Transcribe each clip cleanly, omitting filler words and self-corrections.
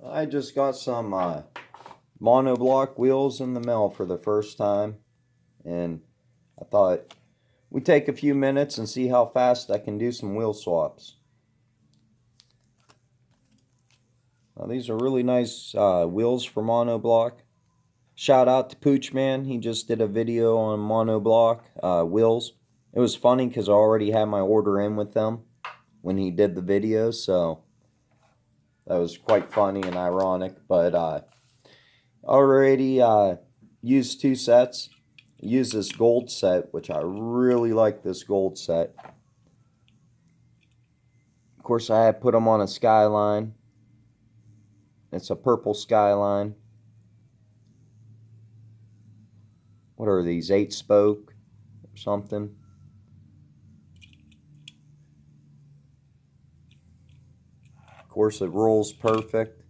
I just got some monoblock wheels in the mail for the first time, and I thought we'd take a few minutes and see how fast I can do some wheel swaps. Now, these are really nice wheels for monoblock. Shout out to Pooch Man, he just did a video on monoblock wheels. It was funny because I already had my order in with them when he did the video, so that was quite funny and ironic. But already used two sets. Used this gold set, which I really like this gold set. Of course, I had put them on a Skyline. It's a purple Skyline. What are these, 8-spoke or something? Of course, it rolls perfect.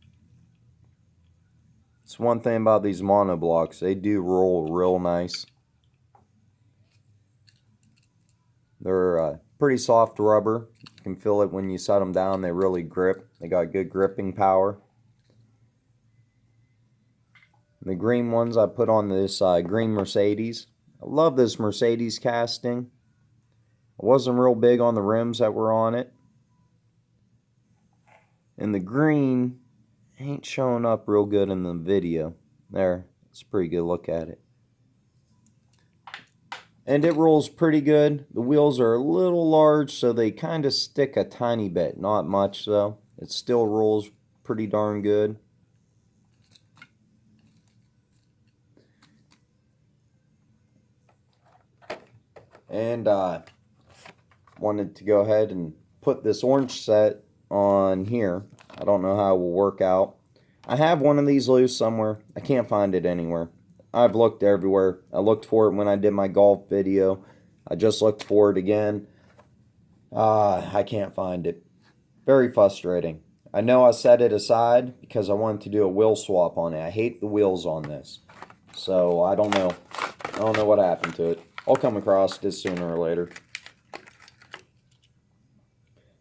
It's one thing about these monoblocks, they do roll real nice. They're pretty soft rubber. You can feel it when you set them down. They really grip. They got good gripping power. The green ones I put on this green Mercedes. I love this Mercedes casting. I wasn't real big on the rims that were on it. And the green ain't showing up real good in the video. There, it's a pretty good look at it. And it rolls pretty good. The wheels are a little large, so they kind of stick a tiny bit. Not much though. It still rolls pretty darn good. And wanted to go ahead and put this orange set on here. I don't know how it will work out. I have one of these loose somewhere. I can't find it anywhere. I've looked everywhere. I looked for it when I did my golf video. I just looked for it again. I can't find it. Very frustrating. I know I set it aside because I wanted to do a wheel swap on it. I hate the wheels on this. So I don't know. I don't know what happened to it. I'll come across this sooner or later.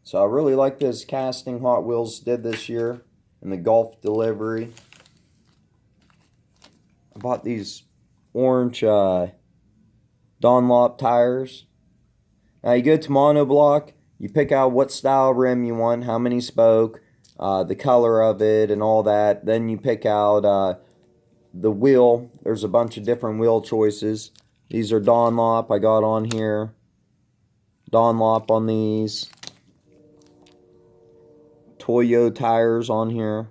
So I really like this casting Hot Wheels did this year in the golf delivery. I bought these orange Dunlop tires. Now you go to monoblock, you pick out what style rim you want, how many spoke, the color of it and all that. Then you pick out the wheel. There's a bunch of different wheel choices. These are Dunlop I got on here. Dunlop on these. Toyo tires on here.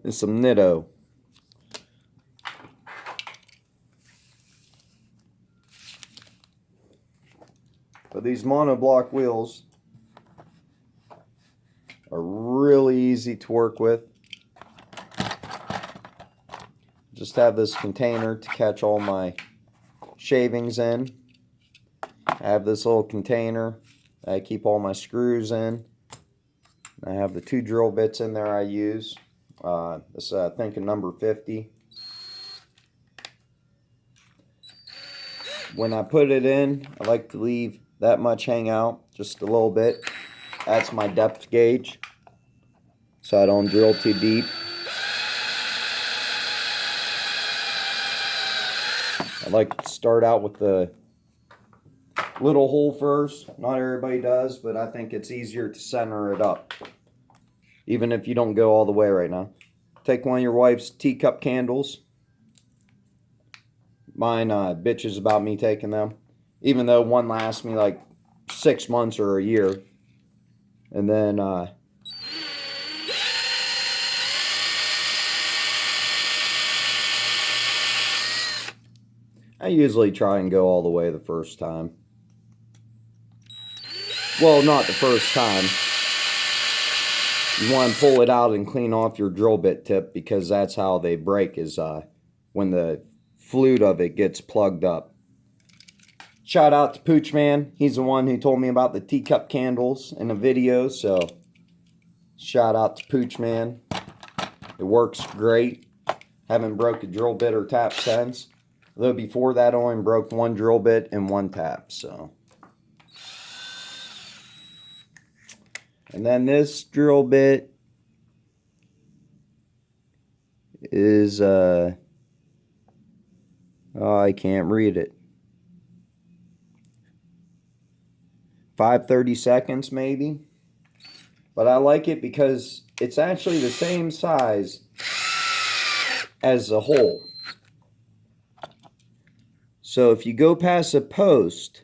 And some Nitto. But these monoblock wheels are really easy to work with. Just have this container to catch all my shavings in. I have this little container I keep all my screws in. I have the 2 drill bits in there I use. This is, I think, a number 50. When I put it in, I like to leave that much hang out, just a little bit. That's my depth gauge, so I don't drill too deep. I like to start out with the little hole first. Not everybody does, but I think it's easier to center it up, even if you don't go all the way right now. Take one of your wife's teacup candles. Mine bitches about me taking them, even though one lasts me like 6 months or a year. And then I usually try and go all the way the first time. Well, not the first time. You want to pull it out and clean off your drill bit tip, because that's how they break, is when the flute of it gets plugged up. Shout out to Pooch Man. He's the one who told me about the teacup candles in a video, so shout out to Pooch Man. It works great. Haven't broke a drill bit or tap since. Though before that I only broke 1 drill bit and 1 tap, so. And then this drill bit is, oh, I can't read it. 5/32 maybe. But I like it because it's actually the same size as the hole. So if you go past a post,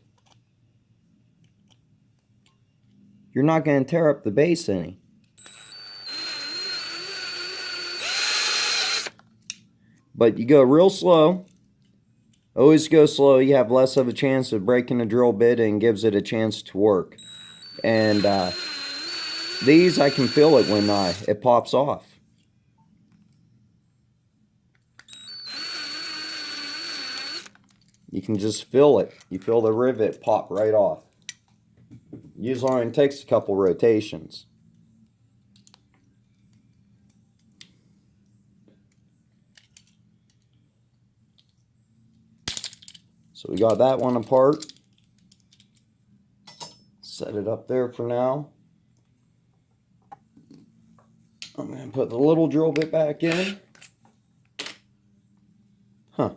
you're not going to tear up the base any. But you go real slow. Always go slow. You have less of a chance of breaking the drill bit and gives it a chance to work. And these, I can feel it when it pops off. You can just feel it. You feel the rivet pop right off. Usually only takes a couple rotations. So we got that one apart. Set it up there for now. I'm going to put the little drill bit back in. Huh.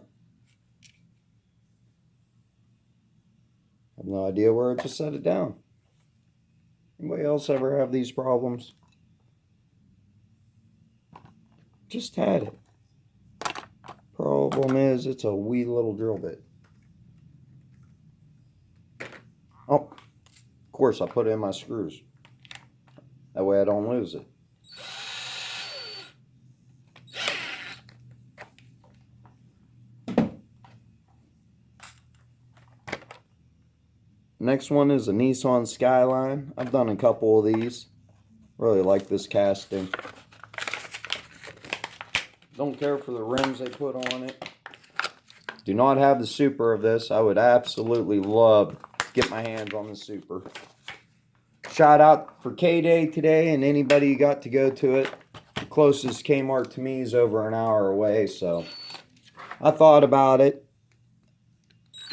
I have no idea where to set it down. Anybody else ever have these problems? Just had it. Problem is, it's a wee little drill bit. Oh, of course I put it in my screws. That way I don't lose it. Next one is a Nissan Skyline. I've done a couple of these. Really like this casting. Don't care for the rims they put on it. Do not have the super of this. I would absolutely love to get my hands on the super. Shout out for K-Day today and anybody who got to go to it. The closest Kmart to me is over an hour away, so I thought about it.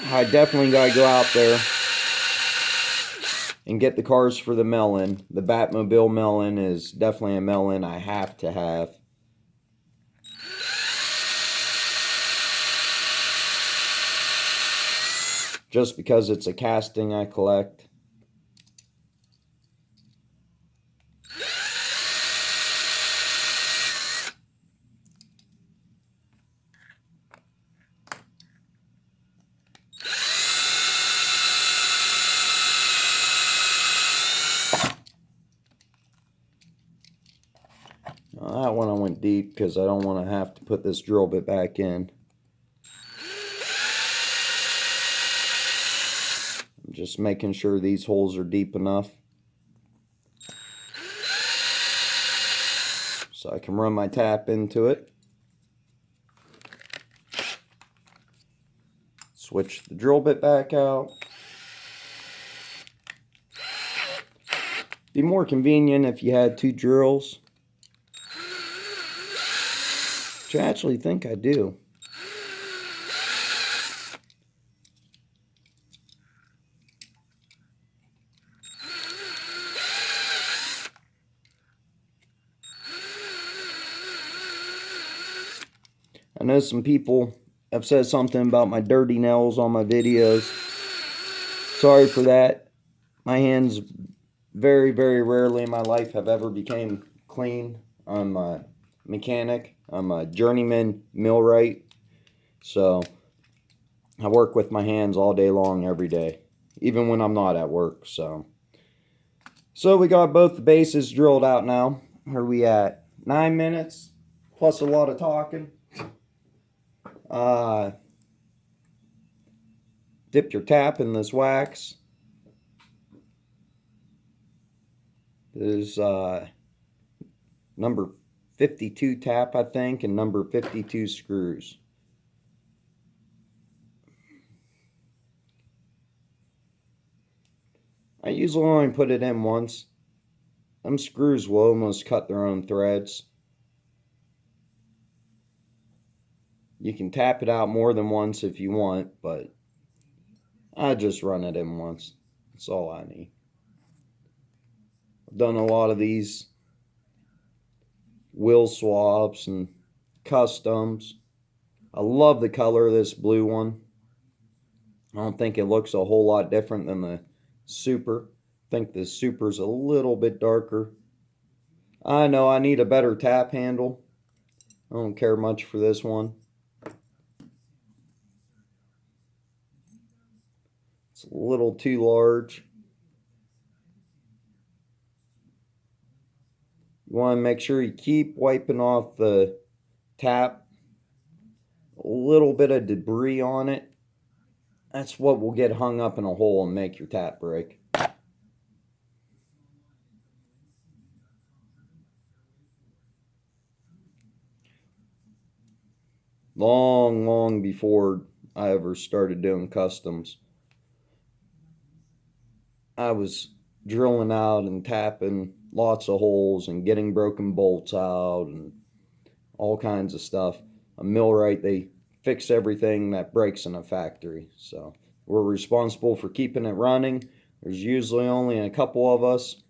I definitely got to go out there and get the cars for the Melon. The Batmobile Melon is definitely a Melon I have to have. Just because it's a casting I collect. Now, that one I went deep because I don't want to have to put this drill bit back in. I'm just making sure these holes are deep enough so I can run my tap into it. Switch the drill bit back out. Be more convenient if you had two drills. Which I actually think I do. I know some people have said something about my dirty nails on my videos. Sorry for that. My hands very, very rarely in my life have ever became clean. I'm a mechanic. I'm a journeyman millwright. So I work with my hands all day long, every day. Even when I'm not at work. So we got both the bases drilled out now. Where are we at? 9 minutes. Plus a lot of talking. Dip your tap in this wax. There's number 52 tap, I think, and number 52 screws. I usually only put it in once. Them screws will almost cut their own threads. You can tap it out more than once if you want, but I just run it in once. That's all I need. done a lot of these wheel swaps and customs. I love the color of this blue one. I don't think it looks a whole lot different than the Super. I think the Super's a little bit darker. I know I need a better tap handle. I don't care much for this one. It's a little too large. You want to make sure you keep wiping off the tap. A little bit of debris on it. That's what will get hung up in a hole and make your tap break. Long before I ever started doing customs, I was drilling out and tapping lots of holes and getting broken bolts out and all kinds of stuff. A millwright, they fix everything that breaks in a factory. So we're responsible for keeping it running. There's usually only a couple of us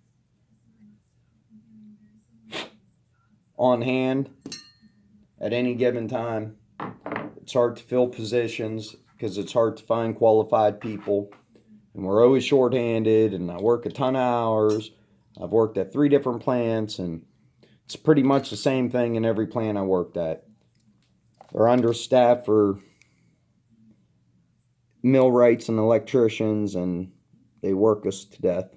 on hand at any given time. It's hard to fill positions because it's hard to find qualified people. And we're always short-handed, and I work a ton of hours. I've worked at 3 different plants, and it's pretty much the same thing in every plant I worked at. They're understaffed for millwrights and electricians, and they work us to death.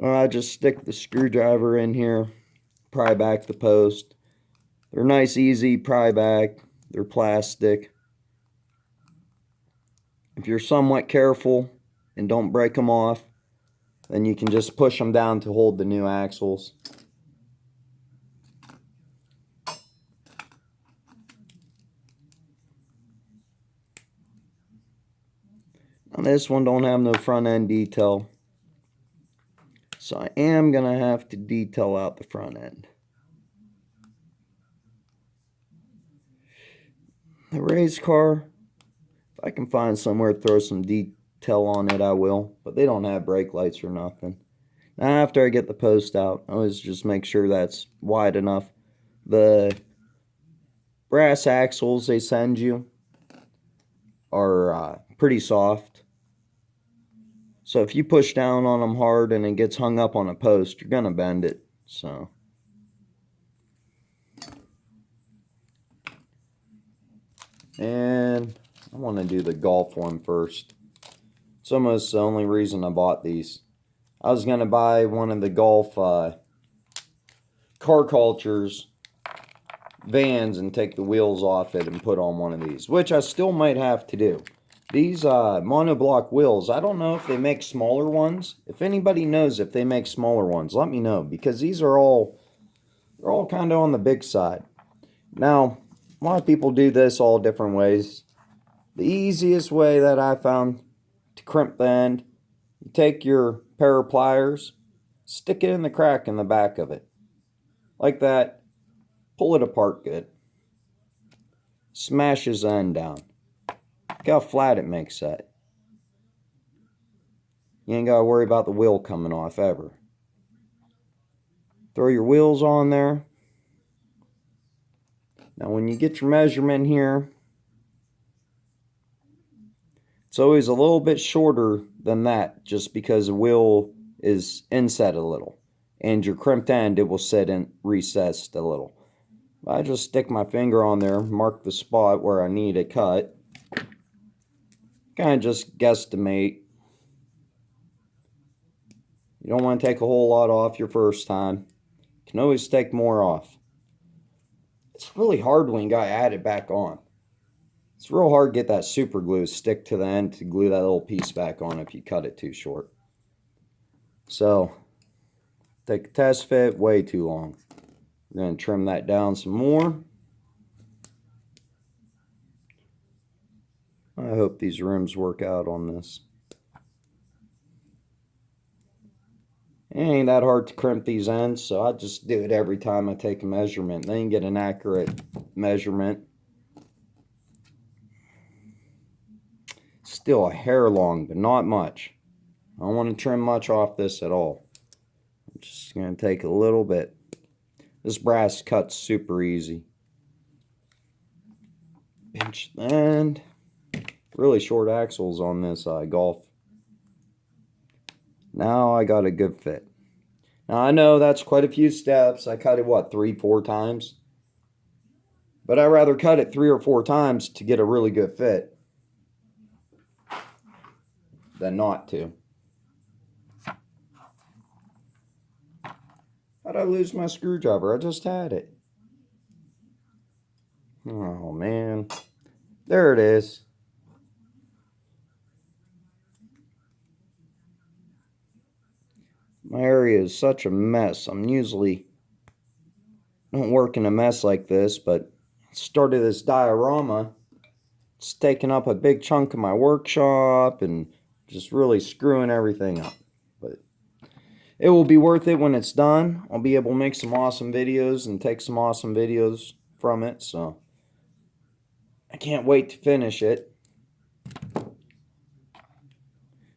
I just stick the screwdriver in here, pry back the post. They're nice, easy pry back. They're plastic. If you're somewhat careful and don't break them off, then you can just push them down to hold the new axles. Now this one don't have no front end detail, so I am gonna have to detail out the front end. The race car, if I can find somewhere to throw some detail on it, I will. But they don't have brake lights or nothing. Now after I get the post out, I always just make sure that's wide enough. The brass axles they send you are pretty soft. So if you push down on them hard and it gets hung up on a post, you're going to bend it. So and I want to do the Golf one first. It's almost the only reason I bought these. I was going to buy one of the Golf Car Cultures vans and take the wheels off it and put on one of these, which I still might have to do. These monoblock wheels, I don't know if they make smaller ones. If anybody knows if they make smaller ones, let me know, because these are all kind of on the big side. Now, a lot of people do this all different ways. The easiest way that I found to crimp the end, you take your pair of pliers, stick it in the crack in the back of it. Like that. Pull it apart good. Smashes the end down. Look how flat it makes that. You ain't got to worry about the wheel coming off ever. Throw your wheels on there. Now when you get your measurement here, it's always a little bit shorter than that, just because the wheel is inset a little. And your crimped end, it will sit in recessed a little. I just stick my finger on there, mark the spot where I need it cut. Kind of just guesstimate. You don't want to take a whole lot off your first time. You can always take more off. It's really hard when you got to add it back on. It's real hard to get that super glue to stick to the end to glue that little piece back on if you cut it too short. So, take a test fit, way too long. We're going to trim that down some more. I hope these rims work out on this. It ain't that hard to crimp these ends, so I just do it every time I take a measurement. Then you get an accurate measurement. Still a hair long, but not much. I don't want to trim much off this at all. Just going to take a little bit. This brass cuts super easy. Pinch the end. Really short axles on this Golf. Now I got a good fit. Now I know that's quite a few steps. I cut it, what, 3-4 times? But I'd rather cut it 3 or 4 times to get a really good fit than not to. How'd I lose my screwdriver? I just had it. Oh, man. There it is. My area is such a mess. I'm usually don't work in a mess like this, but started this diorama. It's taking up a big chunk of my workshop and just really screwing everything up. But it will be worth it when it's done. I'll be able to make some awesome videos and take some awesome videos from it, so I can't wait to finish it.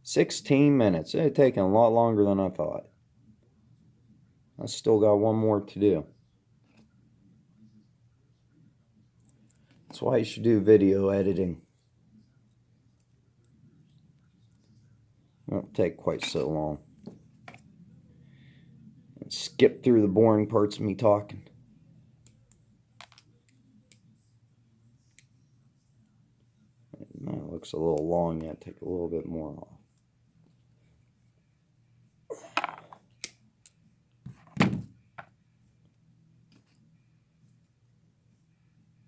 16 minutes. It's taken a lot longer than I thought. I still got one more to do. That's why you should do video editing. It won't take quite so long. Skip through the boring parts of me talking. That looks a little long yet. Take a little bit more off.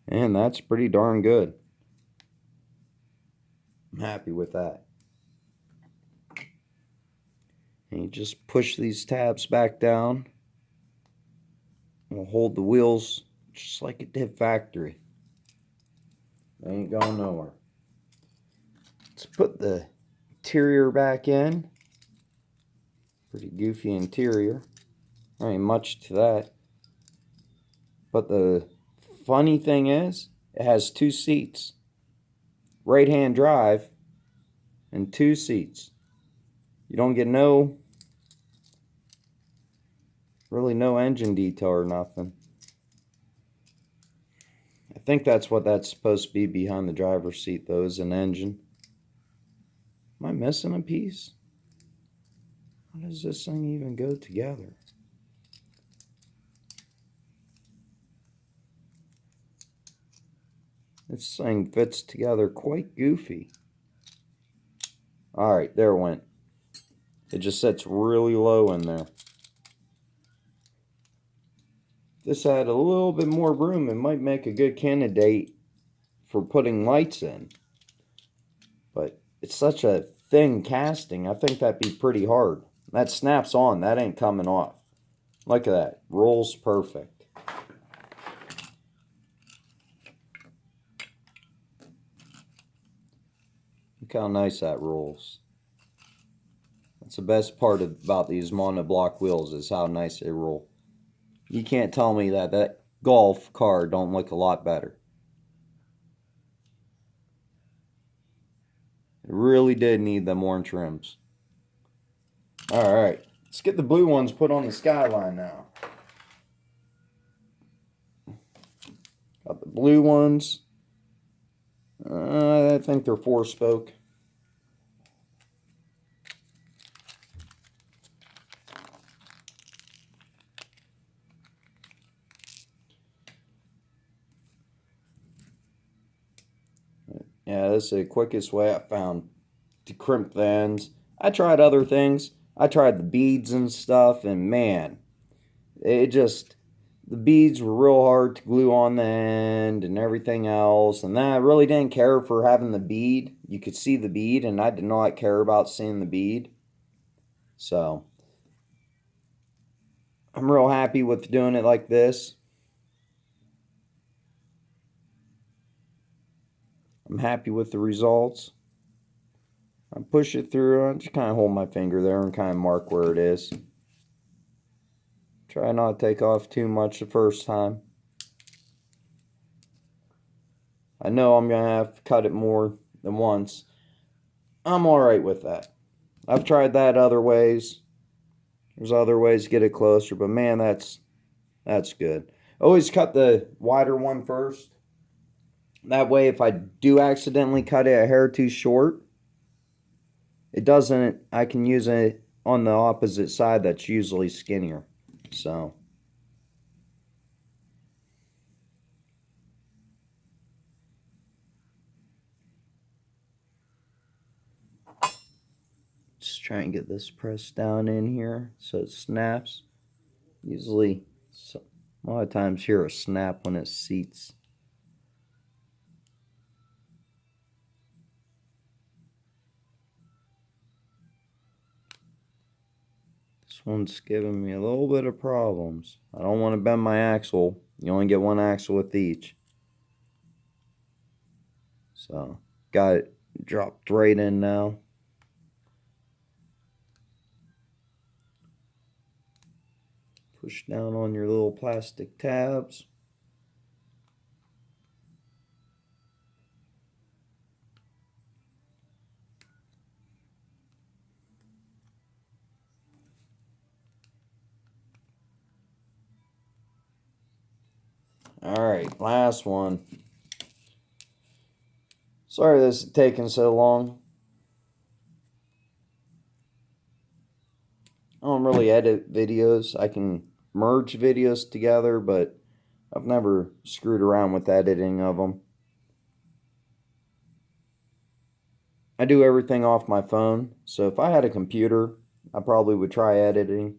And that's pretty darn good. I'm happy with that. And you just push these tabs back down. We'll hold the wheels just like it did factory. They ain't going nowhere. Let's put the interior back in. Pretty goofy interior. There ain't much to that. But the funny thing is, it has 2 seats. Right-hand drive and 2 seats. You don't get really no engine detail or nothing. I think that's what that's supposed to be behind the driver's seat, though, is an engine. Am I missing a piece? How does this thing even go together? This thing fits together quite goofy. Alright, there it went. It just sits really low in there. If this had a little bit more room, it might make a good candidate for putting lights in. But it's such a thin casting, I think that'd be pretty hard. That snaps on, that ain't coming off. Look at that, rolls perfect. Look how nice that rolls. That's the best part about these monoblock wheels, is how nice they roll. You can't tell me that Golf car don't look a lot better. It really did need them orange rims. Alright, let's get the blue ones put on the Skyline now. Got the blue ones. I think they're 4-spoke. Yeah, this is the quickest way I found to crimp the ends. I tried other things. I tried the beads and stuff, and man, the beads were real hard to glue on the end and everything else. And then I really didn't care for having the bead. You could see the bead, and I did not care about seeing the bead. So I'm real happy with doing it like this. I'm happy with the results. I push it through. I just kind of hold my finger there and kind of mark where it is. Try not to take off too much the first time. I know I'm going to have to cut it more than once. I'm alright with that. I've tried that other ways. There's other ways to get it closer, but man, that's good. Always cut the wider one first. That way, if I do accidentally cut it a hair too short, it doesn't, I can use it on the opposite side that's usually skinnier. So, just try and get this pressed down in here so it snaps. Usually, a lot of times hear a snap when it seats. This one's giving me a little bit of problems. I don't want to bend my axle. You only get one axle with each. So, got it dropped right in now. Push down on your little plastic tabs. Alright, last one. Sorry this is taking so long. I don't really edit videos. I can merge videos together, but I've never screwed around with editing of them. I do everything off my phone, so if I had a computer, I probably would try editing.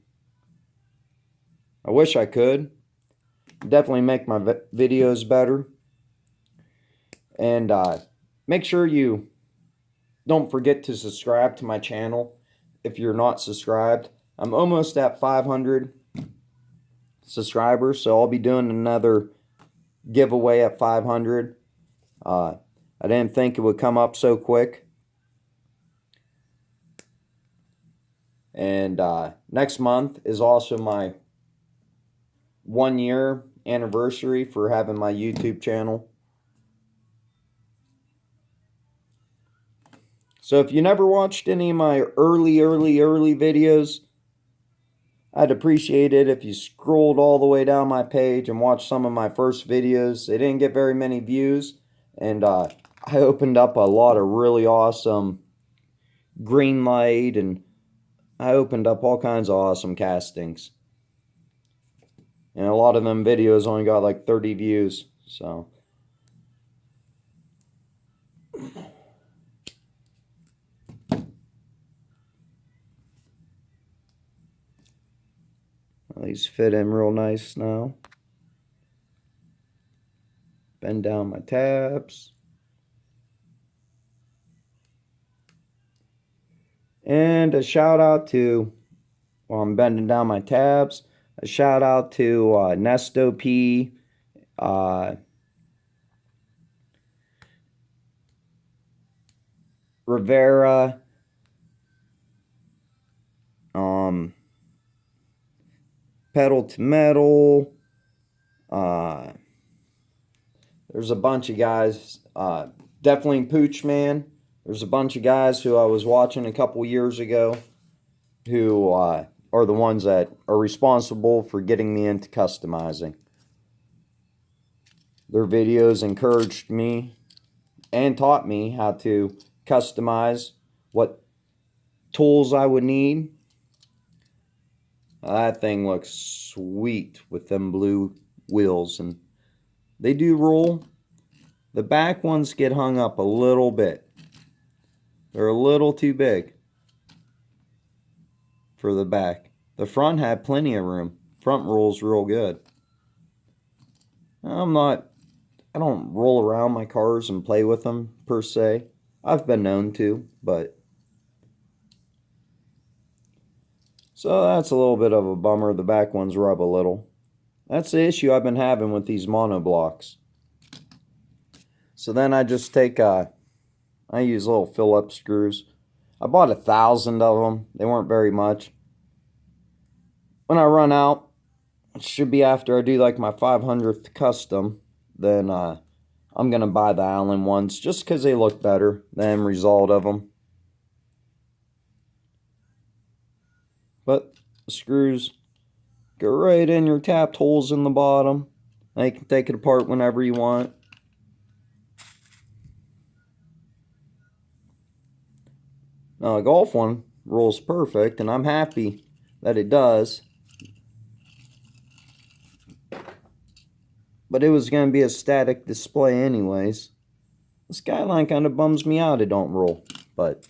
I wish I could. Definitely make my videos better. And make sure you don't forget to subscribe to my channel if you're not subscribed. I'm almost at 500 subscribers, so I'll be doing another giveaway at 500. I didn't think it would come up so quick. And next month is also my 1-year anniversary for having my YouTube channel. So if you never watched any of my early videos, I'd appreciate it if you scrolled all the way down my page and watched some of my first videos. They didn't get very many views, and I opened up a lot of really awesome green light, and I opened up all kinds of awesome castings. And a lot of them videos only got like 30 views, so. These fit in real nice now. Bend down my tabs. And a shout out to, while I'm bending down my tabs, a shout out to Nesto P, Rivera, Pedal to Metal, there's a bunch of guys, definitely Pooch Man. There's a bunch of guys who I was watching a couple years ago who are the ones that are responsible for getting me into customizing. Their videos encouraged me and taught me how to customize, what tools I would need. That thing looks sweet with them blue wheels, and they do roll. The back ones get hung up a little bit. They're a little too big for the back. The front had plenty of room. Front rolls real good. I don't roll around my cars and play with them per se. I've been known to, but. So that's a little bit of a bummer. The back ones rub a little. That's the issue I've been having with these monoblocks. So then I just take, I use little Phillips screws. I bought 1,000 of them. They weren't very much. When I run out, it should be after I do like my 500th custom, then I'm going to buy the Allen ones just because they look better, the end result of them. But The screws go right in your tapped holes in the bottom. Now you can take it apart whenever you want. Now the golf one rolls perfect, and I'm happy that it does. But it was going to be a static display anyways. The Skyline kind of bums me out it don't roll, but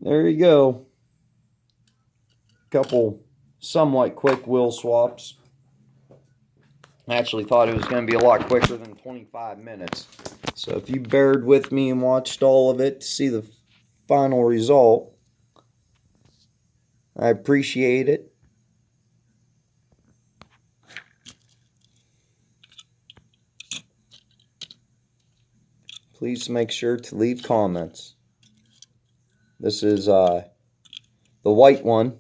there you go. Couple somewhat quick wheel swaps. I actually thought it was going to be a lot quicker than 25 minutes. So if you bared with me and watched all of it to see the final result, I appreciate it. Please make sure to leave comments. This is the white one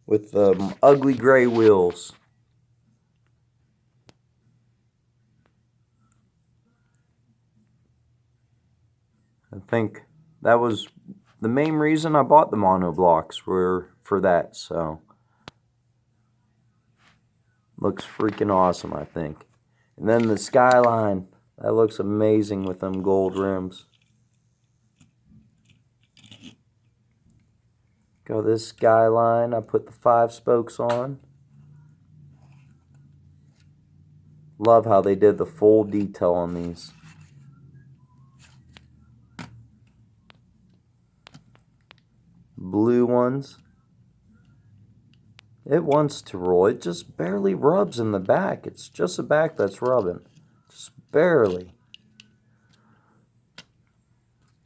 with the ugly gray wheels. I think that was the main reason I bought the monoblocks were for that, so looks freaking awesome, I think. And then the Skyline, that looks amazing with them gold rims. Go this Skyline, I put the 5 spokes on. Love how they did the full detail on these. Blue ones. It wants to roll. It just barely rubs in the back. It's just the back that's rubbing. Just barely.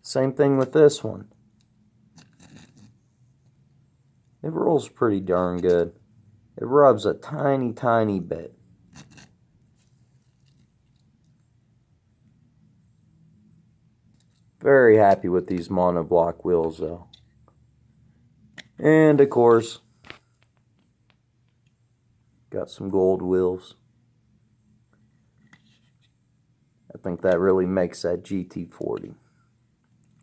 Same thing with this one. It rolls pretty darn good. It rubs a tiny, tiny bit. Very happy with these monoblock wheels though. And of course, got some gold wheels. I think that really makes that GT40.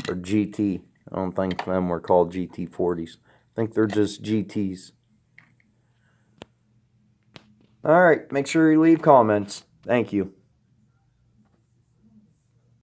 Or GT. I don't think them were called GT40s. I think they're just GTs. Alright, make sure you leave comments. Thank you.